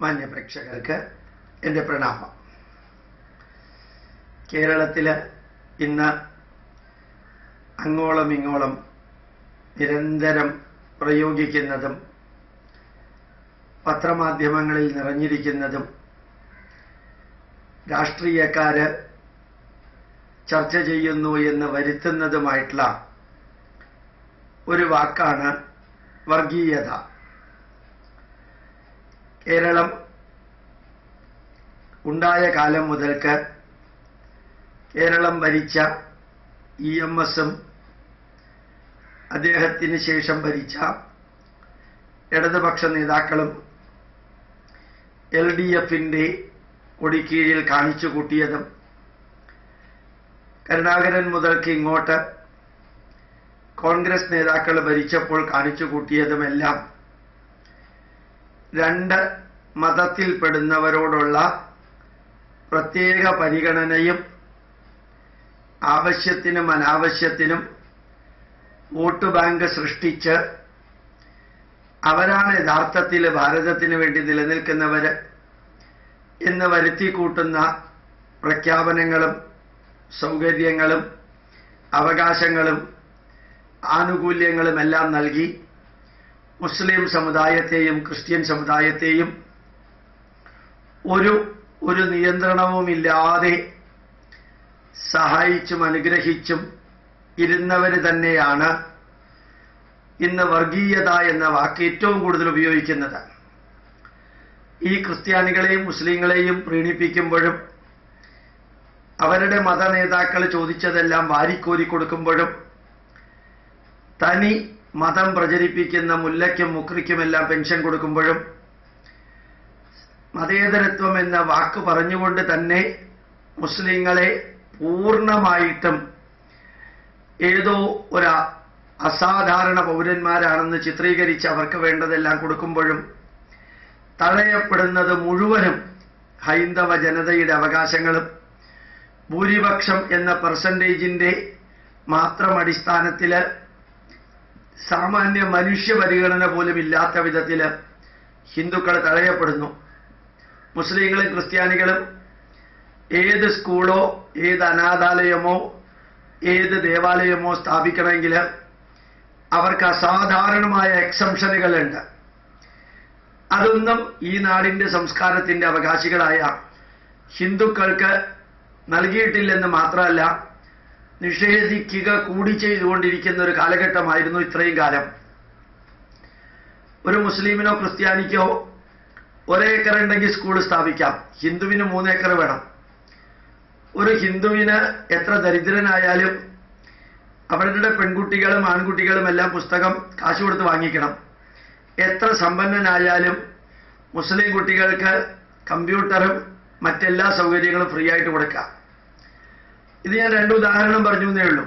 മാന്യ പ്രേക്ഷകർക്ക് എൻ്റെ പ്രണാമം. കേരളത്തിൽ ഇന്ന് അങ്ങോളം ഇങ്ങോളം നിരന്തരം പ്രയോഗിക്കുന്നതും പത്രമാധ്യമങ്ങളിൽ നിറഞ്ഞിരിക്കുന്നതും രാഷ്ട്രീയക്കാര് ചർച്ച ചെയ്യുന്നു എന്ന് വരുത്തുന്നതുമായിട്ടുള്ള ഒരു വാക്കാണ് വർഗീയത. കേരളം ഉണ്ടായ കാലം മുതൽക്ക് കേരളം ഭരിച്ച EMSഉം അദ്ദേഹത്തിന് ശേഷം ഭരിച്ച ഇടതുപക്ഷ നേതാക്കളും LDFന്റെ കൊടിക്കീഴിൽ കാണിച്ചു കൂട്ടിയതും കരുണാകരൻ മുതൽക്ക് ഇങ്ങോട്ട് കോൺഗ്രസ് നേതാക്കൾ ഭരിച്ചപ്പോൾ കാണിച്ചു കൂട്ടിയതുമെല്ലാം രണ്ട് മതത്തിൽപ്പെടുന്നവരോടുള്ള പ്രത്യേക പരിഗണനയും ആവശ്യത്തിനും അനാവശ്യത്തിനും വോട്ട് ബാങ്ക് സൃഷ്ടിച്ച് അവരാണ് യഥാർത്ഥത്തിൽ ഭാരതത്തിന് വേണ്ടി നിലനിൽക്കുന്നവർ എന്ന് വരുത്തിക്കൂട്ടുന്ന പ്രഖ്യാപനങ്ങളും സൗകര്യങ്ങളും അവകാശങ്ങളും ആനുകൂല്യങ്ങളുമെല്ലാം നൽകി മുസ്ലിം സമുദായത്തെയും ക്രിസ്ത്യൻ സമുദായത്തെയും ഒരു നിയന്ത്രണവുമില്ലാതെ സഹായിച്ചും അനുഗ്രഹിച്ചും ഇരുന്നവർ തന്നെയാണ് ഇന്ന് വർഗീയത എന്ന വാക്ക് ഏറ്റവും കൂടുതൽ ഉപയോഗിക്കുന്നത്. ഈ ക്രിസ്ത്യാനികളെയും മുസ്ലിങ്ങളെയും പ്രീണിപ്പിക്കുമ്പോഴും അവരുടെ മതനേതാക്കൾ ചോദിച്ചതെല്ലാം വാരിക്കോരി കൊടുക്കുമ്പോഴും തനി മതം പ്രചരിപ്പിക്കുന്ന മുല്ലയ്ക്കും മുക്രിക്കുമെല്ലാം പെൻഷൻ കൊടുക്കുമ്പോഴും മതേതരത്വം എന്ന വാക്ക് പറഞ്ഞുകൊണ്ട് തന്നെ മുസ്ലിങ്ങളെ പൂർണ്ണമായിട്ടും ഏതോ ഒരു അസാധാരണ പൗരന്മാരാണെന്ന് ചിത്രീകരിച്ച് അവർക്ക് വേണ്ടതെല്ലാം കൊടുക്കുമ്പോഴും തടയപ്പെടുന്നത് മുഴുവനും ഹൈന്ദവ ജനതയുടെ അവകാശങ്ങളും ഭൂരിപക്ഷം എന്ന പെർസെൻറ്റേജിൻ്റെ മാത്രം അടിസ്ഥാനത്തിൽ സാമാന്യ മനുഷ്യ പരിഗണന പോലും ഇല്ലാത്ത വിധത്തിൽ ഹിന്ദുക്കൾ തടയപ്പെടുന്നു. മുസ്ലിങ്ങളും ക്രിസ്ത്യാനികളും ഏത് സ്കൂളോ ഏത് അനാഥാലയമോ ഏത് ദേവാലയമോ സ്ഥാപിക്കണമെങ്കിൽ അവർക്ക് അസാധാരണമായ എക്സംഷനുകളുണ്ട്. അതൊന്നും ഈ നാടിൻ്റെ സംസ്കാരത്തിൻ്റെ അവകാശികളായ ഹിന്ദുക്കൾക്ക് നൽകിയിട്ടില്ലെന്ന് മാത്രമല്ല, നിഷേധിക്കുക കൂടി ചെയ്തുകൊണ്ടിരിക്കുന്ന ഒരു കാലഘട്ടമായിരുന്നു ഇത്രയും കാലം. ഒരു മുസ്ലിമിനോ ക്രിസ്ത്യാനിക്കോ 1 ഏക്കർ ഉണ്ടെങ്കിൽ സ്കൂൾ സ്ഥാപിക്കാം, ഹിന്ദുവിന് 3 ഏക്കർ വേണം. ഒരു ഹിന്ദുവിന് എത്ര ദരിദ്രനായാലും അവരുടെ പെൺകുട്ടികളും ആൺകുട്ടികളും എല്ലാം പുസ്തകം കാശ് കൊടുത്ത് വാങ്ങിക്കണം. എത്ര സമ്പന്നനായാലും മുസ്ലിം കുട്ടികൾക്ക് കമ്പ്യൂട്ടറും മറ്റെല്ലാ സൗകര്യങ്ങളും ഫ്രീ ആയിട്ട് കൊടുക്കാം. ഇത് ഞാൻ 2 ഉദാഹരണം പറഞ്ഞു എന്നേ ഉള്ളൂ.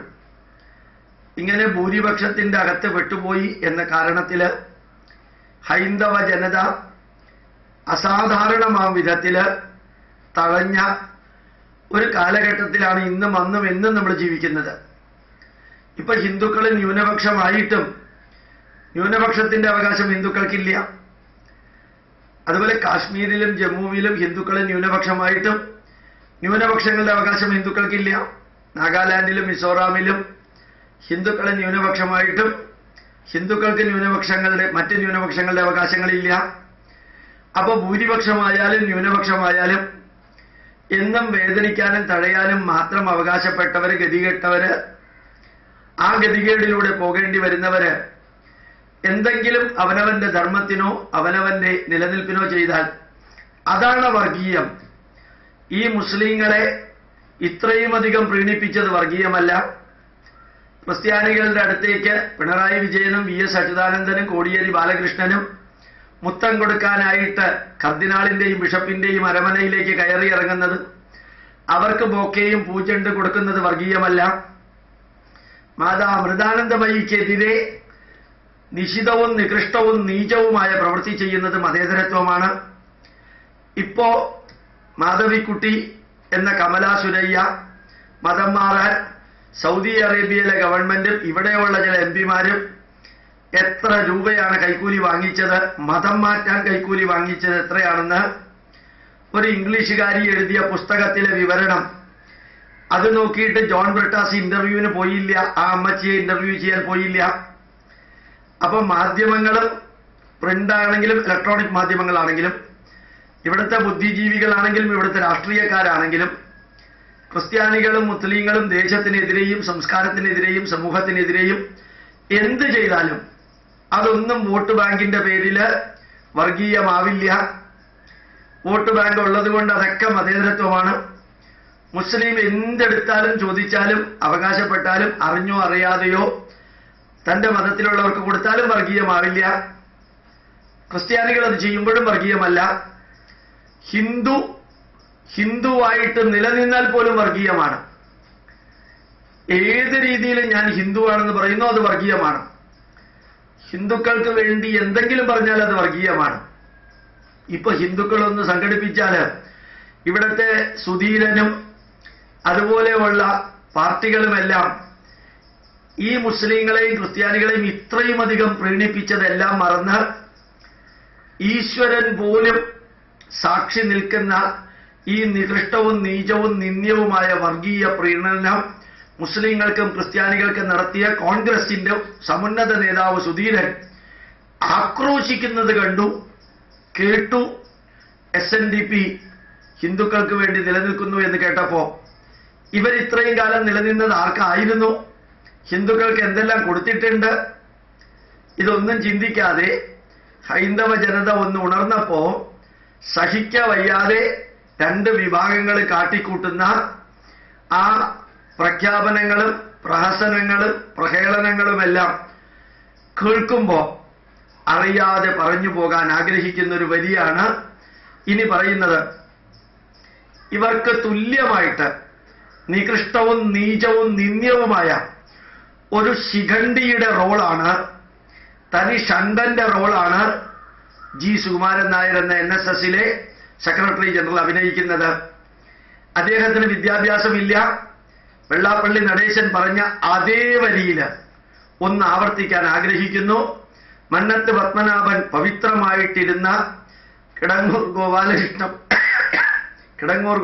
ഇങ്ങനെ ഭൂരിപക്ഷത്തിൻ്റെ അകത്ത് പെട്ടുപോയി എന്ന കാരണത്തിൽ ഹൈന്ദവ ജനത അസാധാരണമാം വിധത്തിൽ തഴഞ്ഞ ഒരു കാലഘട്ടത്തിലാണ് ഇന്നും അന്നും എന്നും നമ്മൾ ജീവിക്കുന്നത്. ഇപ്പൊ ഹിന്ദുക്കൾ ന്യൂനപക്ഷമായിട്ടും ന്യൂനപക്ഷത്തിന്റെ അവകാശം ഹിന്ദുക്കൾക്കില്ല. അതുപോലെ കാശ്മീരിലും ജമ്മുവിലും ഹിന്ദുക്കൾ ന്യൂനപക്ഷമായിട്ടും ന്യൂനപക്ഷങ്ങളുടെ അവകാശം ഹിന്ദുക്കൾക്കില്ല. നാഗാലാൻഡിലും മിസോറാമിലും ഹിന്ദുക്കൾ ന്യൂനപക്ഷമായിട്ടും ഹിന്ദുക്കൾക്ക് മറ്റ് ന്യൂനപക്ഷങ്ങളുടെ അവകാശങ്ങളില്ല. അപ്പോൾ ഭൂരിപക്ഷമായാലും ന്യൂനപക്ഷമായാലും എന്നും വേദനിക്കാനും തടയാനും മാത്രം അവകാശപ്പെട്ടവർ, ഗതികെട്ടവർ, ആ ഗതികേടിലൂടെ പോകേണ്ടി വരുന്നവര് എന്തെങ്കിലും അവനവന്റെ ധർമ്മത്തിനോ അവനവന്റെ നിലനിൽപ്പിനോ ചെയ്താൽ അതാണ് വർഗീയം. ഈ മുസ്ലിങ്ങളെ ഇത്രയും അധികം പ്രീണിപ്പിച്ചത് വർഗീയമല്ല. ക്രിസ്ത്യാനികളുടെ അടുത്തേക്ക് പിണറായി വിജയനും VS അച്യുതാനന്ദനും കോടിയേരി ബാലകൃഷ്ണനും മുത്തം കൊടുക്കാനായിട്ട് കർദിനാളിന്റെയും ബിഷപ്പിന്റെയും അരമനയിലേക്ക് കയറി ഇറങ്ങുന്നത്, അവർക്ക് ബൊക്കെയും പൂച്ചെണ്ട് കൊടുക്കുന്നത് വർഗീയമല്ല. മാതാ അമൃതാനന്ദമയിക്കെതിരെ നിശിതവും നികൃഷ്ടവും നീചവുമായ പ്രവൃത്തി ചെയ്യുന്നത് മതേതരത്വമാണ്. ഇപ്പോ മാധവിക്കുട്ടി എന്ന കമലാ സുരയ്യ മതം മാറാൻ സൗദി അറേബ്യയിലെ ഗവൺമെന്റും ഇവിടെയുള്ള ചില MP മാരും എത്ര രൂപയാണ് കൈക്കൂലി വാങ്ങിച്ചത്, മതം മാറ്റാൻ കൈക്കൂലി വാങ്ങിച്ചത് എത്രയാണെന്ന് ഒരു ഇംഗ്ലീഷുകാരി എഴുതിയ പുസ്തകത്തിലെ വിവരണം. അത് നോക്കിയിട്ട് ജോൺ ബ്രിട്ടാസ് ഇന്റർവ്യൂവിന് പോയില്ല, ആ അമ്മച്ചിയെ ഇന്റർവ്യൂ ചെയ്യാൻ പോയില്ല. അപ്പൊ മാധ്യമങ്ങളും പ്രിന്റ് ആണെങ്കിലും ഇലക്ട്രോണിക് മാധ്യമങ്ങളാണെങ്കിലും ഇവിടുത്തെ ബുദ്ധിജീവികളാണെങ്കിലും ഇവിടുത്തെ രാഷ്ട്രീയക്കാരാണെങ്കിലും ക്രിസ്ത്യാനികളും മുസ്ലിങ്ങളും ദേശത്തിനെതിരെയും സംസ്കാരത്തിനെതിരെയും സമൂഹത്തിനെതിരെയും എന്ത് ചെയ്താലും അതൊന്നും വോട്ട് ബാങ്കിന്റെ പേരില് വർഗീയമാവില്ല. വോട്ട് ബാങ്ക് ഉള്ളത് കൊണ്ട് അതൊക്കെ മതേതരത്വമാണ്. മുസ്ലിം എന്തെടുത്താലും ചോദിച്ചാലും അവകാശപ്പെട്ടാലും അറിഞ്ഞോ അറിയാതെയോ തന്റെ മതത്തിലുള്ളവർക്ക് കൊടുത്താലും വർഗീയമാവില്ല. ക്രിസ്ത്യാനികൾ അത് ചെയ്യുമ്പോഴും വർഗീയമല്ല. ഹിന്ദുവായിട്ട് നിലനിന്നാൽ പോലും വർഗീയമാണ്. ഏത് രീതിയിലും ഞാൻ ഹിന്ദുവാണെന്ന് പറയുന്നു അത് വർഗീയമാണ്. ഹിന്ദുക്കൾക്ക് വേണ്ടി എന്തെങ്കിലും പറഞ്ഞാൽ അത് വർഗീയമാണ്. ഇപ്പൊ ഹിന്ദുക്കളൊന്ന് സംഘടിപ്പിച്ചാൽ ഇവിടുത്തെ സുധീരനും അതുപോലെയുള്ള പാർട്ടികളുമെല്ലാം ഈ മുസ്ലിങ്ങളെയും ക്രിസ്ത്യാനികളെയും ഇത്രയും അധികം പ്രീണിപ്പിച്ചതെല്ലാം മറന്ന് ഈശ്വരൻ പോലും സാക്ഷി നിൽക്കുന്ന ഈ നികൃഷ്ടവും നീചവും നിന്ദ്യവുമായ വർഗീയ പ്രീണനം മുസ്ലിങ്ങൾക്കും ക്രിസ്ത്യാനികൾക്കും നടത്തിയ കോൺഗ്രസിന്റെ സമുന്നത നേതാവ് സുധീരൻ ആക്രോശിക്കുന്നത് കണ്ടു, കേട്ടു. SNDP ഹിന്ദുക്കൾക്ക് വേണ്ടി നിലനിൽക്കുന്നു എന്ന് കേട്ടപ്പോ ഇവരിത്രയും കാലം നിലനിന്നത് ആർക്കായിരുന്നു? ഹിന്ദുക്കൾക്ക് എന്തെല്ലാം കൊടുത്തിട്ടുണ്ട്? ഇതൊന്നും ചിന്തിക്കാതെ ഹൈന്ദവ ജനത ഒന്ന് ഉണർന്നപ്പോ സഹിക്ക വയ്യാതെ രണ്ട് വിഭാഗങ്ങൾ കാട്ടിക്കൂട്ടുന്ന ആ പ്രഖ്യാപനങ്ങളും പ്രഹസനങ്ങളും പ്രഹേളനങ്ങളുമെല്ലാം കേൾക്കുമ്പോ അറിയാതെ പറഞ്ഞു പോകാൻ ആഗ്രഹിക്കുന്ന ഒരു വരിയാണ് ഇനി പറയുന്നത്. ഇവർക്ക് തുല്യമായിട്ട് നികൃഷ്ടവും നീചവും നിന്ദ്യവുമായ ഒരു ശിഖണ്ഡിയുടെ റോളാണ്, തനി ഷണ്ടന്റെ റോളാണ് ജി സുകുമാരൻ നായർ എന്ന NSSലെ സെക്രട്ടറി ജനറൽ അഭിനയിക്കുന്നത്. അദ്ദേഹത്തിന് വിദ്യാഭ്യാസമില്ല. വെള്ളാപ്പള്ളി നടേശൻ പറഞ്ഞ അതേ വരിയില് ഒന്ന് ആവർത്തിക്കാൻ ആഗ്രഹിക്കുന്നു. മന്നത്ത് പത്മനാഭൻ പവിത്രമായിട്ടിരുന്ന കിടങ്ങൂർ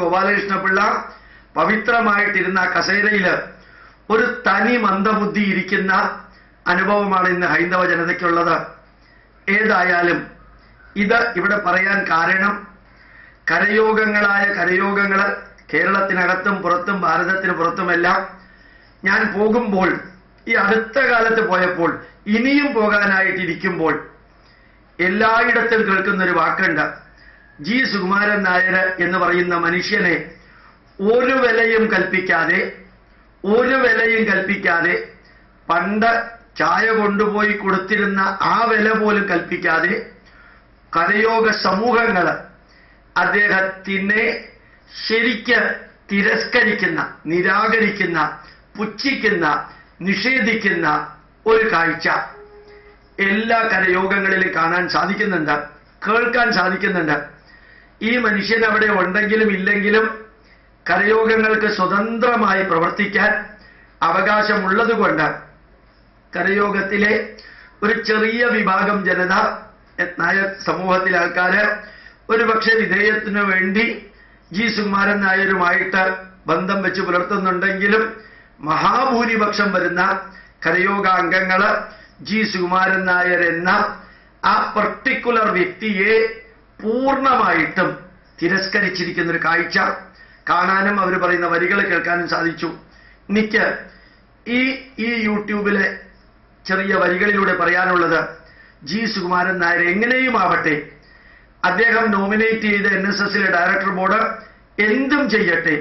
ഗോപാലകൃഷ്ണപിള്ള പവിത്രമായിട്ടിരുന്ന കസേരയില് ഒരു തനി മന്ദബുദ്ധി ഇരിക്കുന്ന അനുഭവമാണ് ഇന്ന് ഹൈന്ദവ ജനതയ്ക്കുള്ളത്. ഏതായാലും ഇത് ഇവിടെ പറയാൻ കാരണം കരയോഗങ്ങൾ കേരളത്തിനകത്തും പുറത്തും ഭാരതത്തിന് പുറത്തുമെല്ലാം ഞാൻ പോകുമ്പോൾ, ഈ അടുത്ത കാലത്ത് പോയപ്പോൾ, ഇനിയും പോകാനായിട്ടിരിക്കുമ്പോൾ എല്ലായിടത്തും കേൾക്കുന്നൊരു വാക്കുണ്ട്. ജി സുകുമാരൻ നായർ എന്ന് പറയുന്ന മനുഷ്യനെ ഒരു വിലയും കൽപ്പിക്കാതെ പണ്ട് ചായ കൊണ്ടുപോയി കൊടുത്തിരുന്ന ആ വില പോലും കൽപ്പിക്കാതെ കരയോഗ സമൂഹങ്ങൾ അദ്ദേഹത്തിനെ ശരിക്ക് തിരസ്കരിക്കുന്ന, നിരാകരിക്കുന്ന, പുച്ഛിക്കുന്ന, നിഷേധിക്കുന്ന ഒരു കാഴ്ച എല്ലാ കരയോഗങ്ങളിലും കാണാൻ സാധിക്കുന്നുണ്ട്, കേൾക്കാൻ സാധിക്കുന്നുണ്ട്. ഈ മനുഷ്യൻ അവിടെ ഉണ്ടെങ്കിലും ഇല്ലെങ്കിലും കരയോഗങ്ങൾക്ക് സ്വതന്ത്രമായി പ്രവർത്തിക്കാൻ അവകാശമുള്ളതുകൊണ്ട് കരയോഗത്തിലെ ഒരു ചെറിയ വിഭാഗം ജനത, നായർ സമൂഹത്തിലെ ആൾക്കാര് ഒരുപക്ഷെ വിധേയത്തിനു വേണ്ടി ജി സുകുമാരൻ നായരുമായിട്ട് ബന്ധം വെച്ച് പുലർത്തുന്നുണ്ടെങ്കിലും മഹാഭൂരിപക്ഷം വരുന്ന കരയോഗാംഗങ്ങള് ജി സുകുമാരൻ നായർ എന്ന ആ പർട്ടിക്കുലർ വ്യക്തിയെ പൂർണ്ണമായിട്ടും തിരസ്കരിച്ചിരിക്കുന്ന ഒരു കാഴ്ച കാണാനും അവർ പറയുന്ന വരികൾ കേൾക്കാനും സാധിച്ചു. എനിക്ക് ഈ യൂട്യൂബിലെ ചെറിയ വരികളിലൂടെ പറയാനുള്ളത്, ജി സുകുമാരൻ നായർ എങ്ങനെയും ആവട്ടെ, അദ്ദേഹം നോമിനേറ്റ് ചെയ്ത NSSലെ ഡയറക്ടർ ബോർഡ് എന്തും ചെയ്യട്ടെ,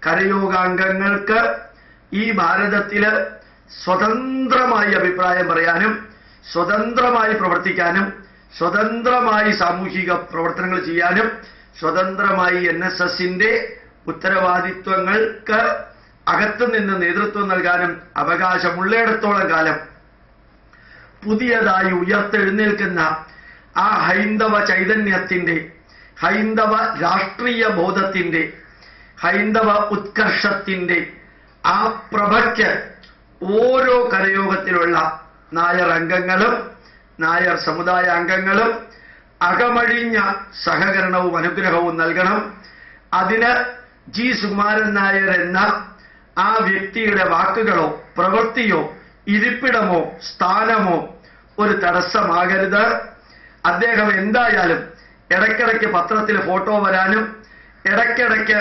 കരയോഗാംഗങ്ങൾക്ക് ഈ ഭാരതത്തില് സ്വതന്ത്രമായി അഭിപ്രായം പറയാനും സ്വതന്ത്രമായി പ്രവർത്തിക്കാനും സ്വതന്ത്രമായി സാമൂഹിക പ്രവർത്തനങ്ങൾ ചെയ്യാനും സ്വതന്ത്രമായി NSSന്റെ ഉത്തരവാദിത്വങ്ങൾക്ക് അകത്തുനിന്ന് നേതൃത്വം നൽകാനും അവകാശമുള്ളിടത്തോളം കാലം പുതിയതായി ഉയർത്തെഴുന്നേൽക്കുന്ന ആ ഹൈന്ദവ ചൈതന്യത്തിന്റെ, ഹൈന്ദവ രാഷ്ട്രീയ ബോധത്തിന്റെ, ഹൈന്ദവ ഉത്കർഷത്തിന്റെ ആ പ്രഭയ്ക്ക് ഓരോ കരയോഗത്തിലുള്ള നായർ അംഗങ്ങളും നായർ സമുദായ അംഗങ്ങളും അകമഴിഞ്ഞ സഹകരണവും അനുഗ്രഹവും നൽകണം. അതിന് ജി സുകുമാരൻ നായർ എന്ന ആ വ്യക്തിയുടെ വാക്കുകളോ പ്രവൃത്തിയോ ഇരിപ്പിടമോ സ്ഥാനമോ ഒരു തടസ്സമാകരുത്. അദ്ദേഹം എന്തായാലും ഇടയ്ക്കിടയ്ക്ക് പത്രത്തിൽ ഫോട്ടോ വരാനും ഇടയ്ക്കിടയ്ക്ക്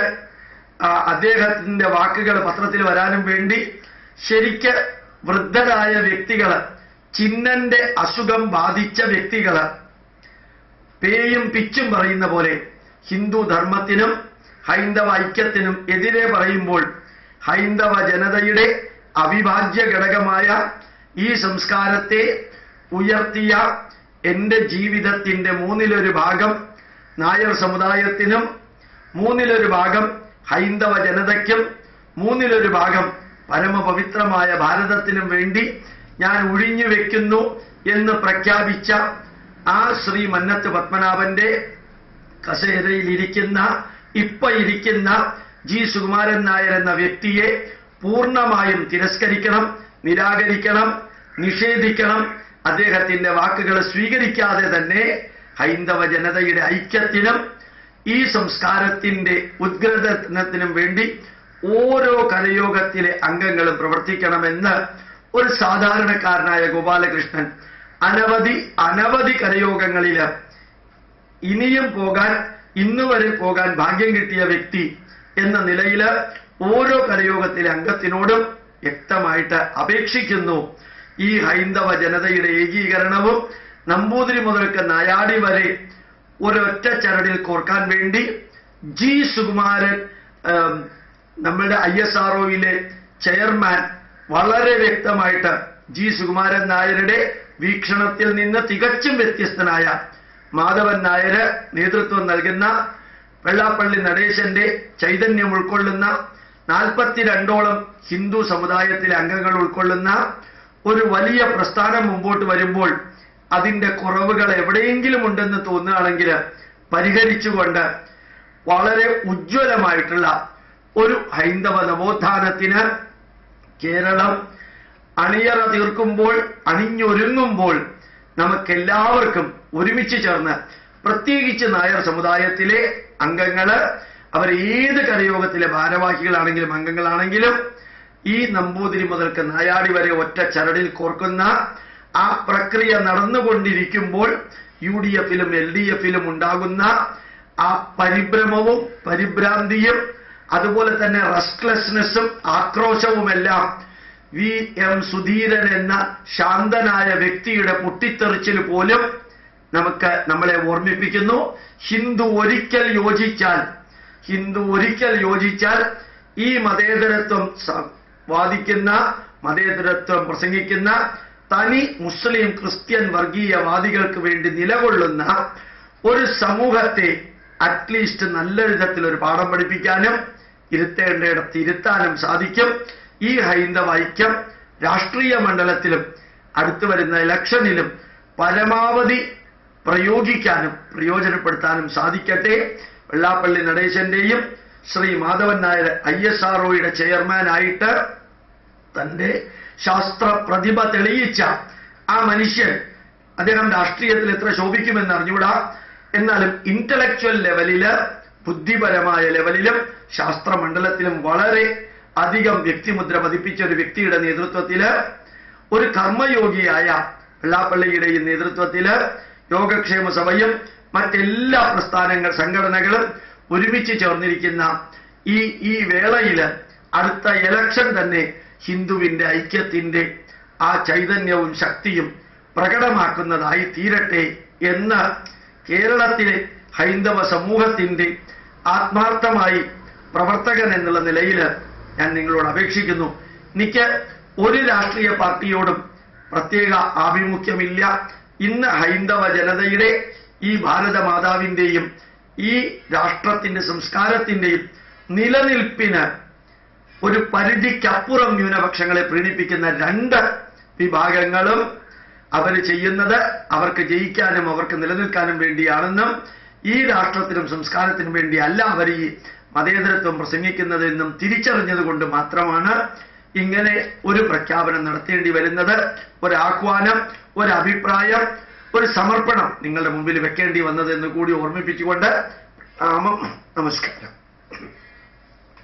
അദ്ദേഹത്തിന്റെ വാക്കുകൾ പത്രത്തിൽ വരാനും വേണ്ടി ശരിക്ക് വൃദ്ധരായ വ്യക്തികൾ, ചിന്നന്റെ അസുഖം ബാധിച്ച വ്യക്തികൾ പേയും പിച്ചും പറയുന്ന പോലെ ഹിന്ദു ധർമ്മത്തിനും ഹൈന്ദവ ഐക്യത്തിനും എതിരെ പറയുമ്പോൾ ഹൈന്ദവ ജനതയുടെ അവിഭാജ്യ ഘടകമായ ഈ സംസ്കാരത്തെ ഉയർത്തിയ എൻ്റെ ജീവിതത്തിൻ്റെ മൂന്നിലൊരു ഭാഗം നായർ സമുദായത്തിനും, മൂന്നിലൊരു ഭാഗം ഹൈന്ദവ ജനതയ്ക്കും, മൂന്നിലൊരു ഭാഗം പരമപവിത്രമായ ഭാരതത്തിനും വേണ്ടി ഞാൻ ഒഴിഞ്ഞു വെക്കുന്നു എന്ന് പ്രഖ്യാപിച്ച ആ ശ്രീ മന്നത്ത് പത്മനാഭന്റെ കസേരയിൽ ഇരിക്കുന്ന ജി സുകുമാരൻ നായർ എന്ന വ്യക്തിയെ പൂർണ്ണമായും തിരസ്കരിക്കണം, നിരാകരിക്കണം, നിഷേധിക്കണം. അദ്ദേഹത്തിന്റെ വാക്കുകൾ സ്വീകരിക്കാതെ തന്നെ ഹൈന്ദവ ജനതയുടെ ഐക്യത്തിനും ഈ സംസ്കാരത്തിന്റെ ഉദ്ഗ്രഥനത്തിനും വേണ്ടി ഓരോ കരയോഗത്തിലെ അംഗങ്ങളും പ്രവർത്തിക്കണമെന്ന് ഒരു സാധാരണക്കാരനായ ഗോപാലകൃഷ്ണൻ അനവധി കരയോഗങ്ങളിൽ ഇനിയും പോകാൻ, ഇന്നുവരെ പോകാൻ ഭാഗ്യം കിട്ടിയ വ്യക്തി എന്ന നിലയിൽ ഓരോ കരയോഗത്തിലെ അംഗത്തിനോടും വ്യക്തമായിട്ട് അപേക്ഷിക്കുന്നു. ഈ ഹൈന്ദവ ജനതയുടെ ഏകീകരണവും നമ്പൂതിരി മുതൽക്ക് നായാടി വരെ ഒരൊറ്റ ചരടിൽ കോർക്കാൻ വേണ്ടി ജി സുകുമാരൻ, നമ്മുടെ ISROയിലെ ചെയർമാൻ, വളരെ വ്യക്തമായിട്ട് ജി സുകുമാരൻ നായരുടെ വീക്ഷണത്തിൽ നിന്ന് തികച്ചും വ്യത്യസ്തനായ മാധവൻ നായർ നേതൃത്വം നൽകുന്ന വെള്ളാപ്പള്ളി നടേശന്റെ ചൈതന്യം ഉൾക്കൊള്ളുന്ന 42ഓളം ഹിന്ദു സമുദായത്തിലെ അംഗങ്ങൾ ഉൾക്കൊള്ളുന്ന ഒരു വലിയ പ്രസ്ഥാനം മുമ്പോട്ട് വരുമ്പോൾ അതിൻ്റെ കുറവുകൾ എവിടെയെങ്കിലും ഉണ്ടെന്ന് തോന്നുകയാണെങ്കിൽ പരിഹരിച്ചുകൊണ്ട് വളരെ ഉജ്ജ്വലമായിട്ടുള്ള ഒരു ഹൈന്ദവ നവോത്ഥാനത്തിന് കേരളം അണിയറ തീർക്കുമ്പോൾ, അണിഞ്ഞൊരുങ്ങുമ്പോൾ നമുക്കെല്ലാവർക്കും ഒരുമിച്ച് ചേർന്ന്, പ്രത്യേകിച്ച് നായർ സമുദായത്തിലെ അംഗങ്ങള്, അവർ ഏത് കരയോഗത്തിലെ ഭാരവാഹികളാണെങ്കിലും അംഗങ്ങളാണെങ്കിലും ഈ നമ്പൂതിരി മുതൽക്ക് നായാടി വരെ ഒറ്റ ചരടിൽ കോർക്കുന്ന ആ പ്രക്രിയ നടന്നുകൊണ്ടിരിക്കുമ്പോൾ UDFിലും LDFിലും ഉണ്ടാകുന്ന ആ പരിഭ്രമവും പരിഭ്രാന്തിയും അതുപോലെ തന്നെ റെസ്റ്റ്ലെസ്നെസ്സും ആക്രോശവുമെല്ലാം VM സുധീരൻ എന്ന ശാന്തനായ വ്യക്തിയുടെ പൊട്ടിത്തെറിച്ചിൽ പോലും നമ്മളെ ഓർമ്മിപ്പിക്കുന്നു. ഹിന്ദു ഒരിക്കൽ യോജിച്ചാൽ ഈ മതേതരത്വം വാദിക്കുന്ന, മതേതരത്വം പ്രസംഗിക്കുന്ന തനി മുസ്ലിം ക്രിസ്ത്യൻ വർഗീയവാദികൾക്ക് വേണ്ടി നിലകൊള്ളുന്ന ഒരു സമൂഹത്തെ അറ്റ്ലീസ്റ്റ് നല്ല വിധത്തിൽ ഒരു പാഠം പഠിപ്പിക്കാനും ഇരുത്തേണ്ടയിടത്ത് ഇരുത്താനും സാധിക്കും. ഈ ഹൈന്ദവ ഐക്യം രാഷ്ട്രീയ മണ്ഡലത്തിലും അടുത്തു വരുന്ന ഇലക്ഷനിലും പരമാവധി പ്രയോഗിക്കാനും പ്രയോജനപ്പെടുത്താനും സാധിക്കട്ടെ. വെള്ളാപ്പള്ളി നടേശന്റെയും ശ്രീ മാധവൻ നായർ ISROയുടെ ചെയർമാനായിട്ട് തന്റെ ശാസ്ത്ര പ്രതിഭ തെളിയിച്ച ആ മനുഷ്യൻ, അദ്ദേഹം രാഷ്ട്രീയത്തിൽ എത്ര ശോഭിക്കുമെന്ന് അറിഞ്ഞൂടാ, എന്നാലും ഇന്റലക്ച്വൽ ലെവലില്, ബുദ്ധിപരമായ ലെവലിലും ശാസ്ത്രമണ്ഡലത്തിലും വളരെ അധികം വ്യക്തിമുദ്ര പതിപ്പിച്ച ഒരു വ്യക്തിയുടെ നേതൃത്വത്തില്, ഒരു കർമ്മയോഗിയായ വെള്ളാപ്പള്ളിയുടെയും നേതൃത്വത്തില് യോഗക്ഷേമ സഭയും മറ്റെല്ലാ സംഘടനകളും ഒരുമിച്ച് ചേർന്നിരിക്കുന്ന ഈ വേളയില് അടുത്ത ഇലക്ഷൻ തന്നെ ഹിന്ദുവിന്റെ ഐക്യത്തിന്റെ ആ ചൈതന്യവും ശക്തിയും പ്രകടമാക്കുന്നതായി തീരട്ടെ എന്ന് കേരളത്തിലെ ഹൈന്ദവ സമൂഹത്തിന്റെ ആത്മാർത്ഥമായി പ്രവർത്തകൻ എന്നുള്ള നിലയിൽ ഞാൻ നിങ്ങളോട് അപേക്ഷിക്കുന്നു. എനിക്ക് ഒരു രാഷ്ട്രീയ പാർട്ടിയോടും പ്രത്യേക ആഭിമുഖ്യമില്ല. ഇന്ന് ഹൈന്ദവ ജനതയുടെ ഈ ഭാരത മാതാവിന്റെയും ഈ രാഷ്ട്രത്തിന്റെ സംസ്കാരത്തിന്റെയും നിലനിൽപ്പിന് ഒരു പരിധിക്കപ്പുറം ന്യൂനപക്ഷങ്ങളെ പ്രീണിപ്പിക്കുന്ന രണ്ട് വിഭാഗങ്ങളും അവർ ചെയ്യുന്നത് അവർക്ക് ജയിക്കാനും അവർക്ക് നിലനിൽക്കാനും വേണ്ടിയാണെന്നും ഈ രാഷ്ട്രത്തിനും സംസ്കാരത്തിനും വേണ്ടിയല്ല അവർ ഈ മതേതരത്വം പ്രസംഗിക്കുന്നതെന്നും തിരിച്ചറിഞ്ഞതുകൊണ്ട് മാത്രമാണ് ഇങ്ങനെ ഒരു പ്രഖ്യാപനം നടത്തേണ്ടി വരുന്നത്, ഒരാഹ്വാനം, ഒരഭിപ്രായം, ഒരു സമർപ്പണം നിങ്ങളുടെ മുമ്പിൽ വെക്കേണ്ടി വന്നതെന്ന് കൂടി ഓർമ്മിപ്പിച്ചുകൊണ്ട് നമസ്കാരം.